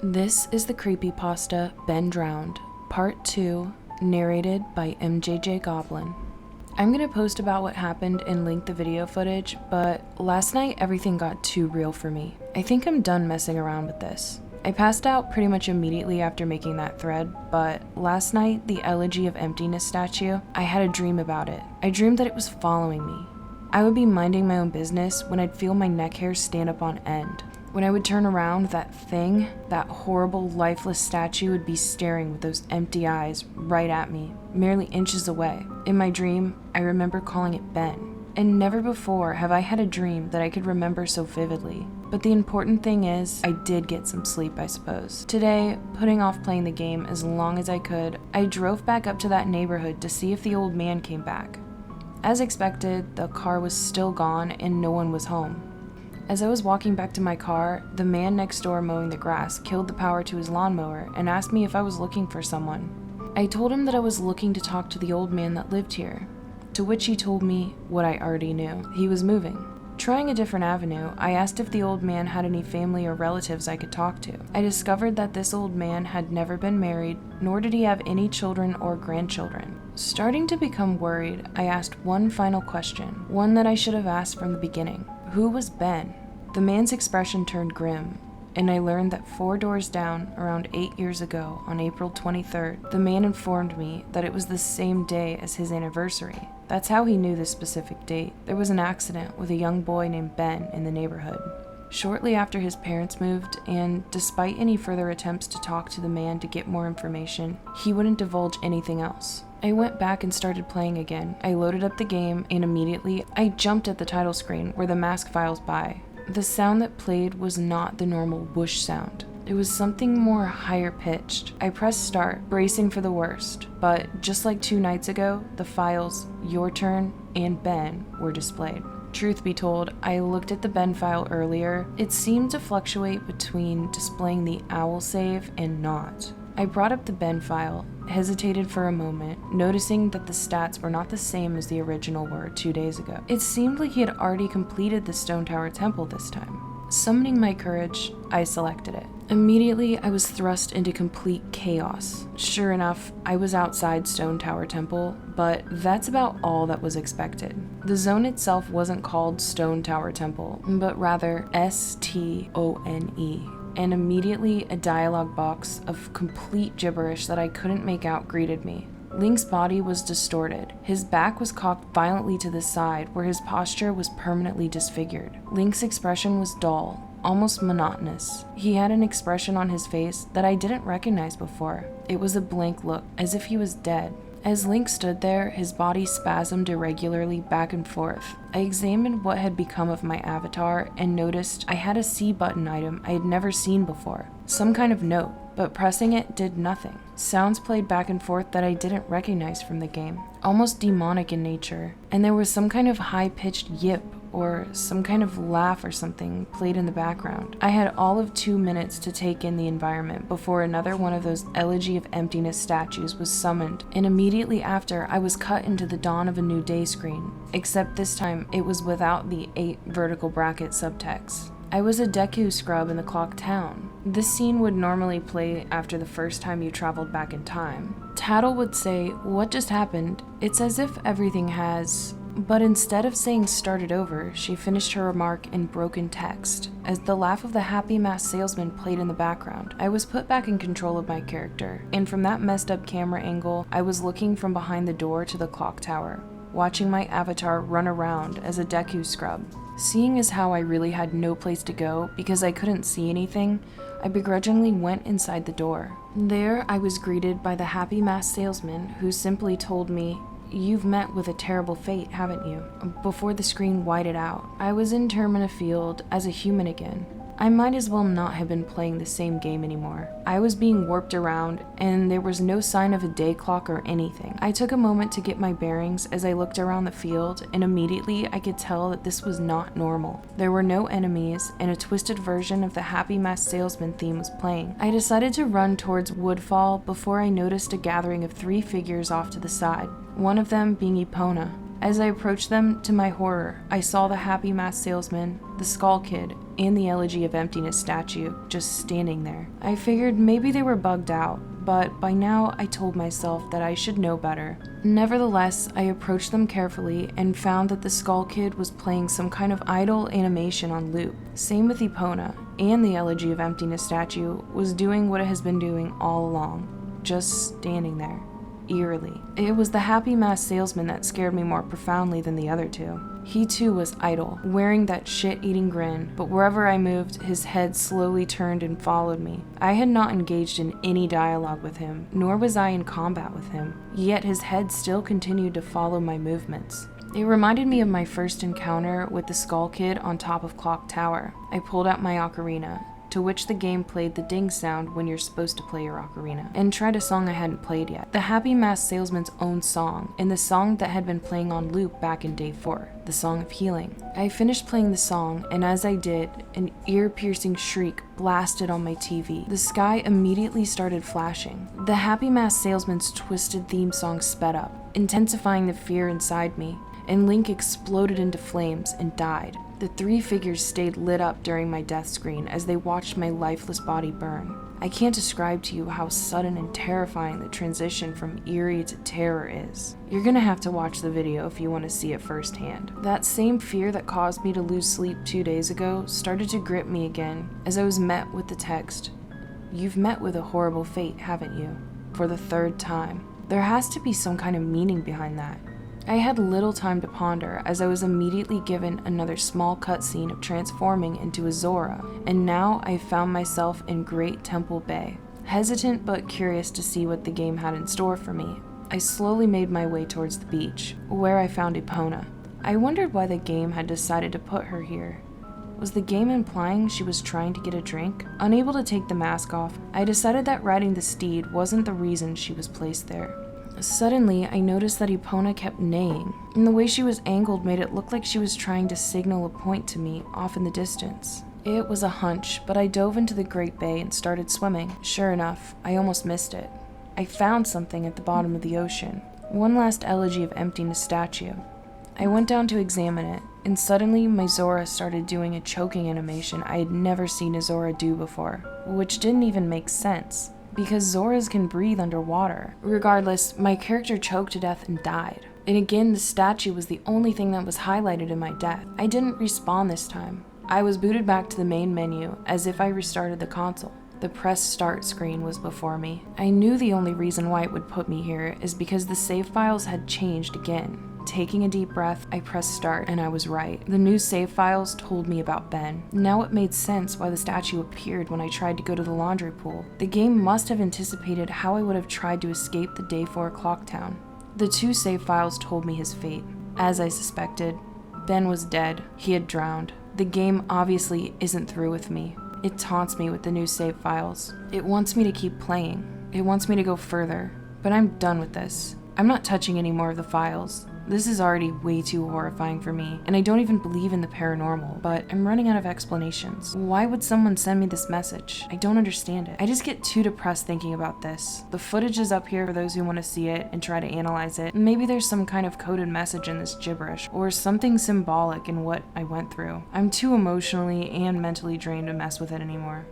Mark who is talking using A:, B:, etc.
A: This is the creepypasta Ben Drowned, Part 2, narrated by mjjgoblin. I'm gonna post about what happened and link the video footage, but last night everything got too real for me. I think I'm done messing around with this. I passed out pretty much immediately after making that thread, but last night, the Elegy of Emptiness statue, I had a dream about it. I dreamed that it was following me. I would be minding my own business when I'd feel my neck hairs stand up on end. When I would turn around, that thing, that horrible, lifeless statue would be staring with those empty eyes right at me, merely inches away. In my dream, I remember calling it Ben. And never before have I had a dream that I could remember so vividly. But the important thing is, I did get some sleep, I suppose. Today, putting off playing the game as long as I could, I drove back up to that neighborhood to see if the old man came back. As expected, the car was still gone and no one was home. As I was walking back to my car, the man next door mowing the grass killed the power to his lawnmower and asked me if I was looking for someone. I told him that I was looking to talk to the old man that lived here, to which he told me what I already knew. He was moving. Trying a different avenue, I asked if the old man had any family or relatives I could talk to. I discovered that this old man had never been married, nor did he have any children or grandchildren. Starting to become worried, I asked one final question, one that I should have asked from the beginning. Who was Ben? The man's expression turned grim, and I learned that 4 doors down, around 8 years ago, on April 23rd, the man informed me that it was the same day as his anniversary. That's how he knew this specific date. There was an accident with a young boy named Ben in the neighborhood. Shortly after his parents moved, and despite any further attempts to talk to the man to get more information, he wouldn't divulge anything else. I went back and started playing again. I loaded up the game, and immediately, I jumped at the title screen where the mask files by. The sound that played was not the normal whoosh sound. It was something more higher pitched. I pressed start, bracing for the worst, but just like 2 nights ago, the files, Your Turn, and Ben were displayed. Truth be told, I looked at the Ben file earlier. It seemed to fluctuate between displaying the owl save and not. I brought up the Ben file, hesitated for a moment, noticing that the stats were not the same as the original were 2 days ago. It seemed like he had already completed the Stone Tower Temple this time. Summoning my courage, I selected it. Immediately, I was thrust into complete chaos. Sure enough, I was outside Stone Tower Temple, but that's about all that was expected. The zone itself wasn't called Stone Tower Temple, but rather STONE. And immediately a dialogue box of complete gibberish that I couldn't make out greeted me. Link's body was distorted. His back was cocked violently to the side, where his posture was permanently disfigured. Link's expression was dull, almost monotonous. He had an expression on his face that I didn't recognize before. It was a blank look, as if he was dead. As Link stood there, his body spasmed irregularly back and forth. I examined what had become of my avatar and noticed I had a C button item I had never seen before. Some kind of note, but pressing it did nothing. Sounds played back and forth that I didn't recognize from the game, almost demonic in nature, and there was some kind of high-pitched yip or some kind of laugh or something played in the background. I had all of 2 minutes to take in the environment before another one of those Elegy of Emptiness statues was summoned, and immediately after I was cut into the Dawn of a New Day screen, except this time it was without the 8 vertical bracket subtext. I was a Deku scrub in the clock town. This scene would normally play after the first time you traveled back in time. Tattle would say, "What just happened?" It's as if everything has... But instead of saying started over, she finished her remark in broken text, as the laugh of the happy masked salesman played in the background. I was put back in control of my character, and from that messed up camera angle, I was looking from behind the door to the clock tower, watching my avatar run around as a Deku scrub. Seeing as how I really had no place to go because I couldn't see anything, I begrudgingly went inside the door. There, I was greeted by the happy masked salesman, who simply told me, "You've met with a terrible fate, haven't you?" Before the screen whited out, I was in Termina Field as a human again. I might as well not have been playing the same game anymore. I was being warped around, and there was no sign of a day clock or anything. I took a moment to get my bearings as I looked around the field, and immediately I could tell that this was not normal. There were no enemies, and a twisted version of the Happy Masked Salesman theme was playing. I decided to run towards Woodfall before I noticed a gathering of 3 figures off to the side, one of them being Epona. As I approached them, to my horror, I saw the happy masked salesman, the skull kid, and the Elegy of Emptiness statue just standing there. I figured maybe they were bugged out, but by now I told myself that I should know better. Nevertheless, I approached them carefully and found that the skull kid was playing some kind of idle animation on loop. Same with Epona, and the Elegy of Emptiness statue was doing what it has been doing all along, just standing there. Eerily. It was the happy masked salesman that scared me more profoundly than the other two. He too was idle, wearing that shit-eating grin, but wherever I moved, his head slowly turned and followed me. I had not engaged in any dialogue with him, nor was I in combat with him, yet his head still continued to follow my movements. It reminded me of my first encounter with the skull kid on top of Clock Tower. I pulled out my ocarina, to which the game played the ding sound when you're supposed to play your ocarina, and tried a song I hadn't played yet. The happy masked salesman's own song, and the song that had been playing on loop back in day 4, the Song of Healing. I finished playing the song, and as I did, an ear-piercing shriek blasted on my TV. The sky immediately started flashing. The happy masked salesman's twisted theme song sped up, intensifying the fear inside me, and Link exploded into flames and died. The 3 figures stayed lit up during my death screen as they watched my lifeless body burn. I can't describe to you how sudden and terrifying the transition from eerie to terror is. You're gonna have to watch the video if you want to see it firsthand. That same fear that caused me to lose sleep 2 days ago started to grip me again as I was met with the text, "You've met with a horrible fate, haven't you? For the 3rd time." There has to be some kind of meaning behind that. I had little time to ponder as I was immediately given another small cutscene of transforming into a Zora, and now I found myself in Great Temple Bay. Hesitant but curious to see what the game had in store for me, I slowly made my way towards the beach, where I found Epona. I wondered why the game had decided to put her here. Was the game implying she was trying to get a drink? Unable to take the mask off, I decided that riding the steed wasn't the reason she was placed there. Suddenly, I noticed that Epona kept neighing, and the way she was angled made it look like she was trying to signal a point to me off in the distance. It was a hunch, but I dove into the Great Bay and started swimming. Sure enough, I almost missed it. I found something at the bottom of the ocean. One last Elegy of Emptiness statue. I went down to examine it, and suddenly my Zora started doing a choking animation I had never seen a Zora do before, which didn't even make sense, because Zoras can breathe underwater. Regardless, my character choked to death and died. And again, the statue was the only thing that was highlighted in my death. I didn't respawn this time. I was booted back to the main menu as if I restarted the console. The press start screen was before me. I knew the only reason why it would put me here is because the save files had changed again. Taking a deep breath, I pressed start, and I was right. The new save files told me about Ben. Now it made sense why the statue appeared when I tried to go to the laundry pool. The game must have anticipated how I would have tried to escape the day 4 clock town. The 2 save files told me his fate. As I suspected, Ben was dead. He had drowned. The game obviously isn't through with me. It taunts me with the new save files. It wants me to keep playing. It wants me to go further. But I'm done with this. I'm not touching any more of the files. This is already way too horrifying for me, and I don't even believe in the paranormal, but I'm running out of explanations. Why would someone send me this message? I don't understand it. I just get too depressed thinking about this. The footage is up here for those who want to see it and try to analyze it. Maybe there's some kind of coded message in this gibberish, or something symbolic in what I went through. I'm too emotionally and mentally drained to mess with it anymore.